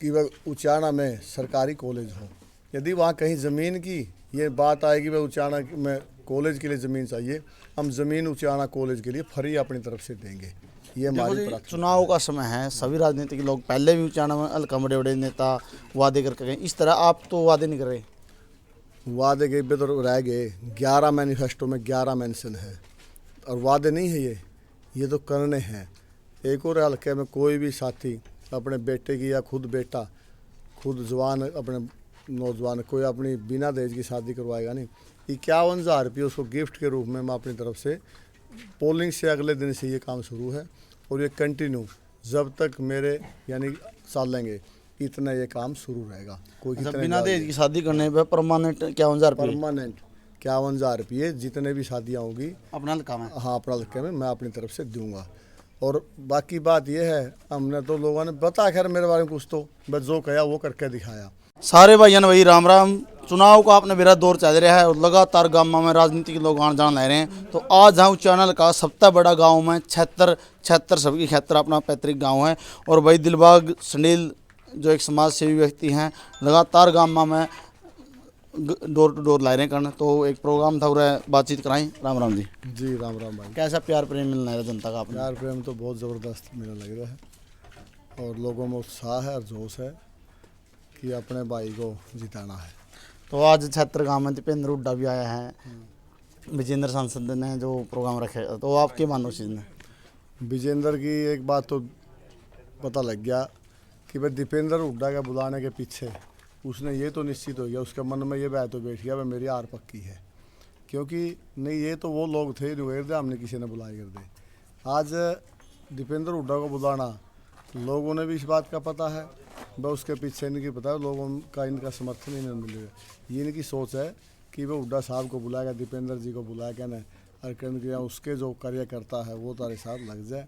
कि वह उचाना में सरकारी कॉलेज हो। यदि वहाँ कहीं ज़मीन की ये बात आएगी वह उचाना में कॉलेज के लिए ज़मीन चाहिए, हम ज़मीन उचाना कॉलेज के लिए फ्री अपनी तरफ से देंगे। ये हमारी प्राथमिकता। चुनाव का समय है, सभी राजनीतिक लोग पहले भी उचाना में हल्का बड़े बड़े नेता वादे करके गए, इस तरह आप तो वादे नहीं कर रहे। वादे गए तो रह गए, 11 मैनिफेस्टो में 11 मेंशन है और वादे नहीं है ये तो करने हैं। एक और हल्के में कोई भी साथी अपने बेटे की या खुद बेटा खुद जवान अपने नौजवान कोई अपनी बिना दहेज की शादी करवाएगा नहीं। 51,000 रुपये उसको गिफ्ट के रूप में मैं अपनी तरफ से पोलिंग से अगले दिन से ये काम शुरू है और ये कंटिन्यू जब तक मेरे यानी सालेंगे इतना ये काम शुरू रहेगा। कोई बिना दहेज की शादी करने पे परमानेंट 51,000 परमानेंट 51,000 रुपये जितने भी शादियाँ होंगी अपना हल्का में, हाँ अपना हल्के में मैं अपनी तरफ से दूंगा। और बाकी बात यह है, हमने तो लोगों ने बता खैर मेरे बारे में कुछ तो बस जो कहा वो करके दिखाया। सारे भाइयों भाई राम राम। चुनाव का आपने बेरा दौर चल रहा है और लगातार गाँव में राजनीति के लोग आन जान ले रहे हैं। तो आज हम चैनल का सबसे बड़ा गांव में 76 सबकी क्षेत्र अपना पैतृक गांव है और भाई दिलबाग संडील जो एक समाज सेवी व्यक्ति हैं लगातार गाँव में डोर टू डोर ला रहे हैं करना। तो एक प्रोग्राम था और बातचीत कराई। राम राम जी राम राम भाई। कैसा प्यार प्रेम मिलना है जनता का? प्यार प्रेम तो बहुत ज़बरदस्त मिलने लग रहा है और लोगों में उत्साह है और जोश है कि अपने भाई को जिताना है। तो आज छत्र गाँव में दीपेंद्र हुड्डा भी आया है, विजेंद्र सांसद ने जो प्रोग्राम रखे, तो आप क्या मानो चीज़ में? विजेंद्र की एक बात तो पता लग गया कि भाई दीपेंद्र हुड्डा के बुलाने के पीछे उसने ये तो निश्चित हो गया, उसके मन में ये बात तो बैठ गया भाई मेरी हार पक्की है। क्योंकि नहीं ये तो वो लोग थे जो दे हमने किसी ने बुलाए कर दे। आज दीपेंद्र हुड्डा को बुलाना लोगों ने भी इस बात का पता है, वह उसके पीछे इनकी पता है, लोगों का इनका समर्थन ही नहीं मिलेगा। ये इनकी सोच है कि वह हुड्डा साहब को बुलाएगा, दीपेंद्र जी को बुलाया क्या ना और क्योंकि उसके जो कार्य करता है वो तारे साथ लग जाए।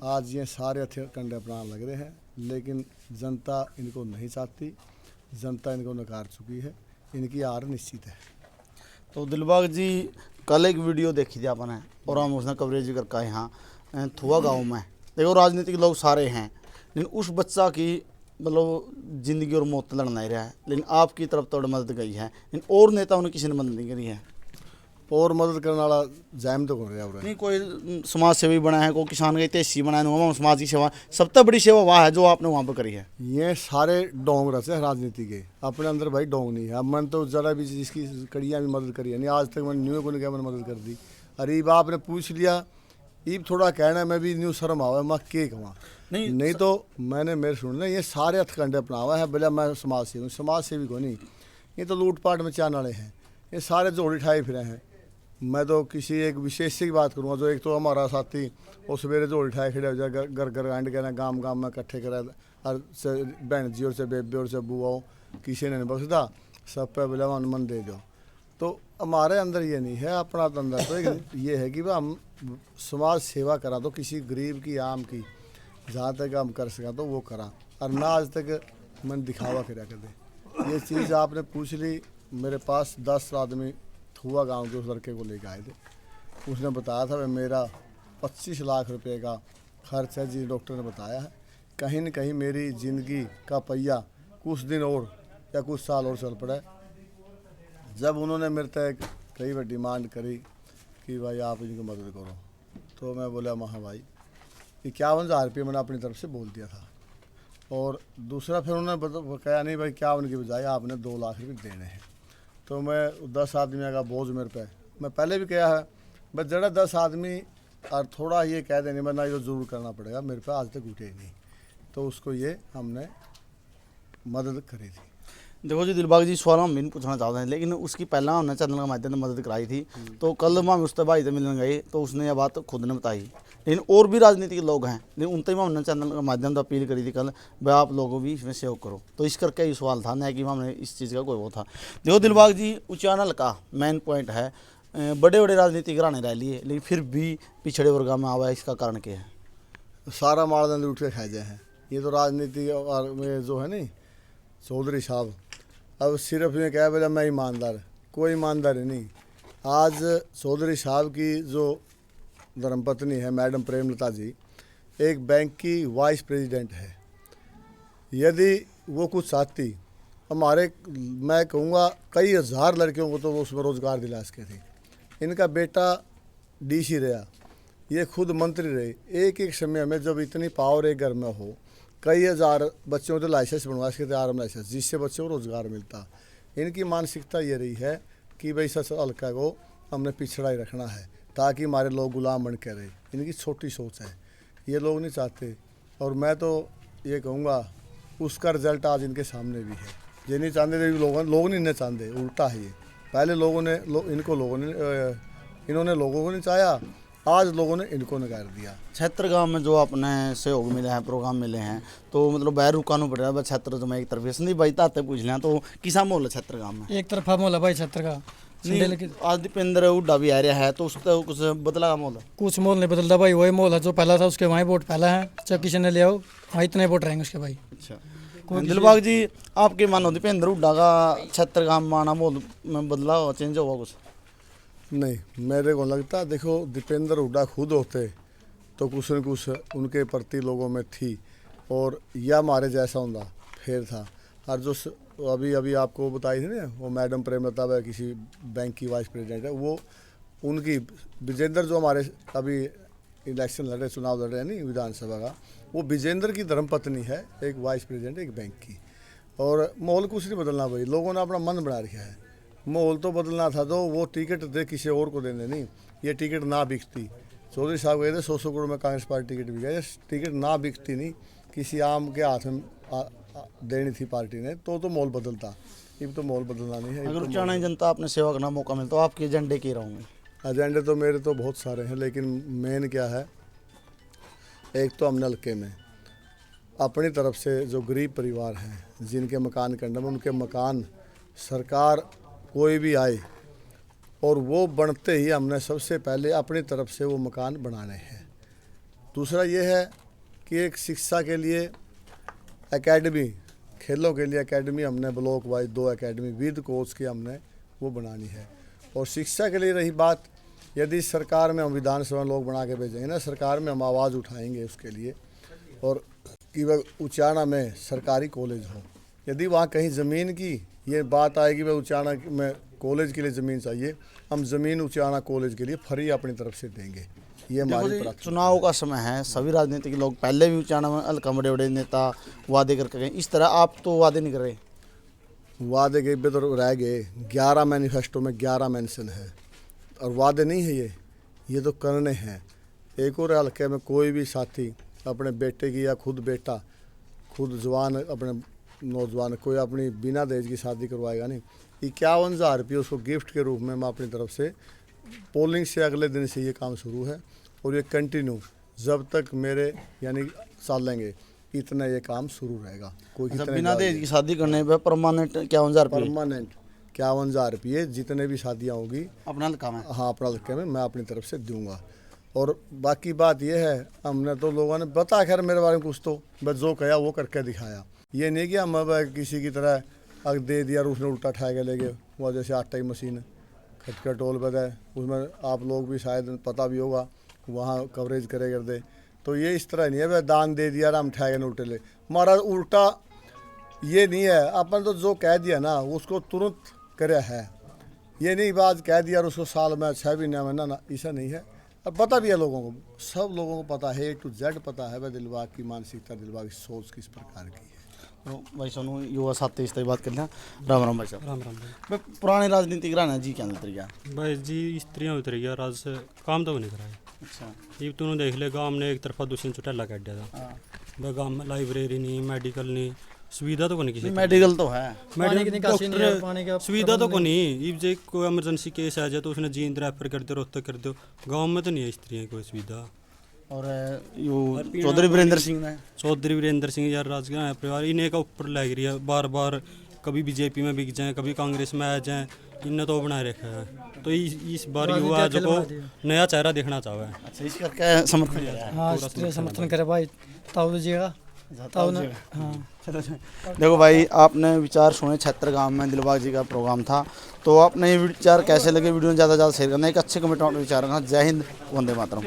आज ये सारे कंडे अपना लग रहे हैं लेकिन जनता इनको नहीं चाहती, जनता इनको नकार चुकी है, इनकी हार निश्चित है। तो दिलबाग जी कल एक वीडियो देखी थी आपने और हम उसने कवरेज करके यहाँ थुआ गांव में देखो राजनीतिक लोग सारे हैं लेकिन उस बच्चा की मतलब ज़िंदगी और मौत लड़ना ही रहा है, लेकिन आपकी तरफ तो मदद गई है, लेकिन और नेताओं ने किसी ने मदद नहीं करी है। और मदद करने वाला जायम तो कर रहा है नहीं, कोई समाज सेवी बना है, कोई किसान का तेजी बना है, समाज की सेवा सबसे बड़ी सेवा वह है जो आपने वहाँ पर करी है। ये सारे डोंग रहते हैं राजनीति के, अपने अंदर भाई डोंग नहीं है। अब मैंने तो ज़रा भी जिसकी कड़ियाँ भी मदद करी है नहीं, आज तक मैंने न्यू को नहीं कहा मैंने मदद कर दी। अरे ईब आपने पूछ लिया, ईब थोड़ा कहना मैं भी न्यू शर्म आवा मैं के कमा नहीं तो मैंने मेरे सुनना ये सारे हथकंडे अपना हुआ है। बोला मैं समाज सेवी हूँ, समाज सेवी को नहीं, ये तो लूटपाट में चाहने वाले हैं, ये सारे जोड़ी ठाए फिरे हैं। मैं तो किसी एक विशेष की बात करूँगा जो एक तो हमारा साथी वो सवेरे जोड़ी ठाए खड़े हो जाए घर घर गांड के ना गाँव गाँव में इकट्ठे करा और से बहन जी और से बेबे और से बुआओ किसी ने नहीं बख्शदा, सब पे बोला मन दे दो। तो हमारे अंदर ये नहीं है, अपना अंदर तो ये है कि वह हम समाज सेवा करा दो किसी गरीब की आम की जहाँ तक हम कर सका तो वो करा और ना आज तक मन दिखावा करा कर दे। ये चीज़ आपने पूछ ली। मेरे पास 10 आदमी थुआ गांव के उस लड़के को लेकर आए थे, उसने बताया था भाई मेरा 25 लाख रुपए का खर्च है जी, डॉक्टर ने बताया है। कहीं न कहीं मेरी ज़िंदगी का पहिया कुछ दिन और या कुछ साल और चल पड़ा। जब उन्होंने मेरे तक कई बार डिमांड करी कि भाई आप इनको मदद करो तो मैं बोला हाँ भाई 51,000 रुपये मैंने अपनी तरफ से बोल दिया था। और दूसरा फिर उन्होंने कहा नहीं भाई 51 की बजाय आपने 2 लाख रुपये देने हैं। तो मैं 10 आदमी का बोझ मेरे पे, मैं पहले भी कहा है बस जरा 10 आदमी और थोड़ा ये कह देने वरना ये ज़रूर करना पड़ेगा, मेरे पे आज तक उठे ही नहीं। तो उसको ये हमने मदद करी थी। देखो जी दिलबाग जी सवाल हम भी पूछना चाहते हैं लेकिन उसकी पहला हमने चैनल के माध्यम से मदद कराई थी। तो कल हम उससे भाई से मिलने गए तो उसने यह बात खुद ने बताई, लेकिन और भी राजनीतिक लोग हैं लेकिन उनसे भी हमने चैनल के माध्यम से अपील करी थी कल भाई आप लोगों भी इसमें सहयोग करो। तो इस करके ये सवाल था न कि हमने इस चीज़ का कोई वो था। देखो दिलबाग जी उस चैनल का मेन पॉइंट है बड़े बड़े राजनीतिक घराने रह लिए लेकिन फिर भी पिछड़े वर्ग में आवा है, इसका कारण क्या है? सारा मालदंड उठ के खाए जाए हैं। ये तो राजनीति और में जो है नहीं चौधरी साहब अब सिर्फ ये कहा बोला मैं ईमानदार, कोई ईमानदारी नहीं। आज चौधरी साहब की जो धर्मपत्नी है मैडम प्रेमलता जी एक बैंक की वाइस प्रेसिडेंट है। यदि वो कुछ चाहती, हमारे मैं कहूँगा कई हज़ार लड़कियों को तो वो उसमें रोज़गार दिला सके थे। इनका बेटा डीसी रहा, ये खुद मंत्री रहे। एक एक समय में जब इतनी पावर एक घर में हो, कई हज़ार बच्चों को लाइसेंस बनवा सके थे, आर्म लाइसेंस, जिससे बच्चों को रोज़गार मिलता। इनकी मानसिकता ये रही है कि भाई सच हल्का को हमने पिछड़ा ही रखना है ताकि हमारे लोग गुलाम बन के रहे। इनकी छोटी सोच है, ये लोग नहीं चाहते। और मैं तो ये कहूँगा उसका रिजल्ट आज इनके सामने भी है। ये नहीं चाहते थे, लोग नहीं चाहते, उल्टा है ये। पहले लोगों ने इन्होंने लोगों को नहीं चाहा, आज लोगों ने इनको नकार दिया। क्षेत्र गांव में जो अपने सहयोग मिले हैं, प्रोग्राम मिले हैं, तो मतलब बाहर रुकाना पड़ रहा है क्षेत्र जो मैं एक तरफ संदीप भाई ताते पूछ लें तो किसा माहौल है क्षेत्र गांव में? एक तरफा माहौल है भाई क्षेत्र का। नहीं, आज दीपेंद्र हुड्डा भी आ रहा है तो उसका कुछ बदला माहौल है? कुछ माहौल नहीं बदलता भाई, वही माहौल है जो पहला था, उसके वहीं वोट पहला है, चाहे किसी ने ले आओ वहाँ इतने वोट रहेंगे उसके भाई। अच्छा दिलबाग जी, आपके मानो दीपेंद्र हुड्डा का क्षेत्र गांव में आना माहौल में बदला हुआ, चेंज हुआ कुछ? नहीं, मेरे को लगता, देखो दीपेंद्र हुड्डा खुद होते तो कुछ न कुछ उनके प्रति लोगों में थी, और यह हमारे जैसा होता फिर था। और जो अभी आपको बताई थी ना, वो मैडम प्रेमलता वह किसी बैंक की वाइस प्रेसिडेंट है, वो उनकी विजेंद्र जो हमारे अभी इलेक्शन लड़ रहे, चुनाव लड़ रहे हैं नहीं विधानसभा का, वो विजेंद्र की धर्मपत्नी है, एक वाइस प्रेसिडेंट एक बैंक की। और माहौल कुछ नहीं बदलना भाई, लोगों ने अपना मन बना रखा है। माहौल तो बदलना था तो वो टिकट दे किसी और को देने, नहीं ये टिकट ना बिकती। चौधरी साहब गए थे 100 करोड़ में कांग्रेस पार्टी टिकट बिका, ये टिकट ना बिकती, नहीं किसी आम के हाथ में देनी थी पार्टी ने, तो माहौल बदलता। अब तो माहौल बदलना नहीं है। अगर उचाना जनता अपने सेवा करना मौका मिलता तो आपके एजेंडे के रहूँगे? एजेंडे तो मेरे तो बहुत सारे हैं, लेकिन मेन क्या है, एक तो हमने हल्के में अपनी तरफ से जो गरीब परिवार हैं जिनके मकान करने में, उनके मकान सरकार कोई भी आए और वो बनते ही हमने सबसे पहले अपनी तरफ से वो मकान बनाने हैं। दूसरा ये है कि एक शिक्षा के लिए एकेडमी, खेलों के लिए एकेडमी हमने block wise 2 academy with coach की हमने वो बनानी है। और शिक्षा के लिए रही बात, यदि सरकार में हम विधानसभा लोग बना के भेजेंगे ना, सरकार में हम आवाज़ उठाएंगे उसके लिए, और कि वह उचाना में सरकारी कॉलेज हो। यदि वहाँ कहीं ज़मीन की ये बात आएगी वह उचाना में कॉलेज के लिए ज़मीन चाहिए, हम ज़मीन उचाना कॉलेज के लिए फ्री अपनी तरफ से देंगे। ये हमारी प्राथमिकता। चुनाव का समय है, सभी राजनीतिक लोग पहले भी उचाना में हल्का बड़े बड़े नेता वादे करके गए, इस तरह आप तो वादे नहीं कर रहे? वादे के भी तो रह गए, 11 मैनिफेस्टो में 11 मेंशन है, और वादे नहीं है ये तो करने हैं। एक और हल्के में कोई भी साथी अपने बेटे की या खुद बेटा, खुद जवान अपने नौजवान कोई अपनी बिना दहेज की शादी करवाएगा नहीं, 51,000 रुपये उसको गिफ्ट के रूप में मैं अपनी तरफ से, पोलिंग से अगले दिन से ये काम शुरू है और ये कंटिन्यू जब तक मेरे यानी चलेंगे इतना ये काम शुरू रहेगा। कोई बिना दहेज की शादी करने पे परमानेंट 51,000 रुपये? परमानेंट 51,000 रुपये जितने भी शादियाँ होगी अपना हल्का में, हाँ अपना हल्के में मैं अपनी तरफ से दूंगा। और बाकी बात ये है, हमने तो लोगों ने बता खैर मेरे बारे में कुछ तो बस जो कहा वो करके दिखाया। ये नहीं कि हम अब किसी की तरह अगर दे दिया और उसने उल्टा ठा के ले गए, वो जैसे आटा की मशीन खटका टोल पर है, उसमें आप लोग भी शायद पता भी होगा, वहाँ कवरेज करे कर दे। तो ये इस तरह नहीं है वह दान दे दिया हम ठा के उल्टे ले, हमारा उल्टा ये नहीं है। अपन तो जो कह दिया ना उसको तुरंत करे है, ये नहीं बात कह दिया और उसको साल में 6 महीने में ना, ऐसा नहीं है। और पता भी है लोगों को, सब लोगों को पता है, A to Z पता है वह दिलबाग की मानसिकता, दिलबाग की सोच किस प्रकार की है। तो भाई सोनू युवा साथी इस तरह बात कर लें। राम राम भाई साहब। राम राम भाई पुराने राजनीतिक रहना जी क्या तरीका? भाई जी स्त्रियाँ उतर गया राज से काम तो नहीं कराया। अच्छा, ये तूने देख ले गांव ने एक तरफा दूसरी चुटेला काट दिया था। वह गांव में लाइब्रेरी नहीं, मेडिकल नहीं, सुविधा तो को नहीं किसी मेडिकल तो है, डॉक्टर सुविधा तो को नहीं। ये कोई इमरजेंसी केस आ जाए तो उसने जींद रेफर कर दो, रोहतक कर दो, गाँव में तो नहीं है स्त्रियों की कोई सुविधा। और यो चौधरी वीरेंद्र सिंह ने, चौधरी वीरेंद्र सिंह यार राजगढ़ परिवार इन्हें का ऊपर लग रही है, बार बार कभी बीजेपी में बिक जाए कभी कांग्रेस में आ जाए, इनने तो बनाए रखा है। तो इस बार युवा जो को नया चेहरा देखना चाहे। अच्छा, इस करके समर्थन कर रहा है। हाँ समर्थन करे भाई, ताऊ दीजिएगा ताऊ ने। हाँ देखो भाई, आपने विचार सुने, क्षेत्र गांव में दिलबाग जी का प्रोग्राम था, तो आपने ये विचार कैसे लगे? वीडियो ज़्यादा से ज़्यादा शेयर करना, एक अच्छे कमेंट विचार करना। जय हिंद, वंदे मातरम।